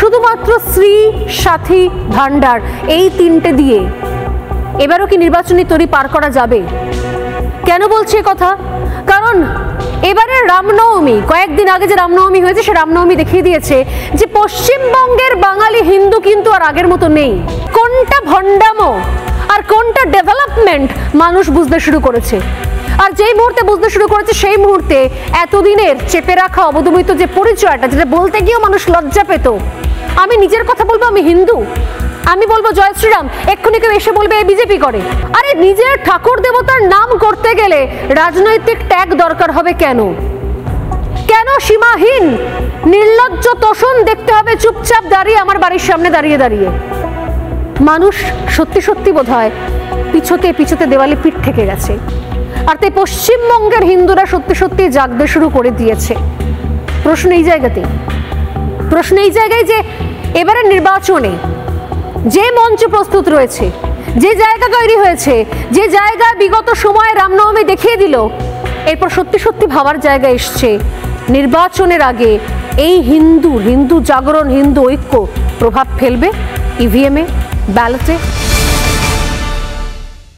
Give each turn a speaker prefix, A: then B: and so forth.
A: শুধুমাত্র স্ত্রী, সাথী, ভান্ডার এই তিনটে দিয়ে এবারও কি নির্বাচনী তরি পার করা যাবে? কেন বলছি কথা? কারণ এবারে রামনবমী, কয়েকদিন আগে যে রামনবমী হয়েছে সে রামনবমী দেখিয়ে দিয়েছে যে পশ্চিমবঙ্গের বাঙালি হিন্দু কিন্তু আর আগের মতো নেই। কোনটা ভণ্ডামো আর কোনটা ডেভেলপমেন্ট মানুষ বুঝতে শুরু করেছে। আর যেই মুহূর্তে বুঝতে শুরু করেছে সেই মুহূর্তে এতদিনের চেপে রাখা অবদমিত যে পরিচয়টা, যেটা বলতে গিয়েও মানুষ লজ্জা পেত, আমি নিজের কথা বলবো আমি হিন্দু, আমি বলবো জয় শ্রীরাম, এক্ষুনি কেউ এসে বলবে এই বিজেপি করে। আরে নিজের ঠাকুর দেবতার নাম করতে গেলে রাজনৈতিক ট্যাগ দরকার হবে কেন? কেন সীমাহীন নির্লজ্জ তোষণ দেখতে হবে চুপচাপ দাঁড়িয়ে আমার বাড়ির সামনে দাঁড়িয়ে দাঁড়িয়ে? মানুষ সত্যি সত্যি বোধহয় পিছতে পিছতে দেওয়ালে পিঠ থেকে গেছে। আর তাই পশ্চিমবঙ্গের হিন্দুরা সত্যি সত্যি জাগতে শুরু করে দিয়েছে। প্রশ্ন এই জায়গায় যে এবারে নির্বাচনে যে মঞ্চ প্রস্তুত রয়েছে, যে জায়গা তৈরি হয়েছে, যে জায়গায় বিগত সময়ে রামনবমী দেখিয়ে দিল, এরপর সত্যি সত্যি ভাবার জায়গা এসছে নির্বাচনের আগে এই হিন্দু জাগরণ, হিন্দু ঐক্য প্রভাব ফেলবে ইভিএমে, ব্যালটে।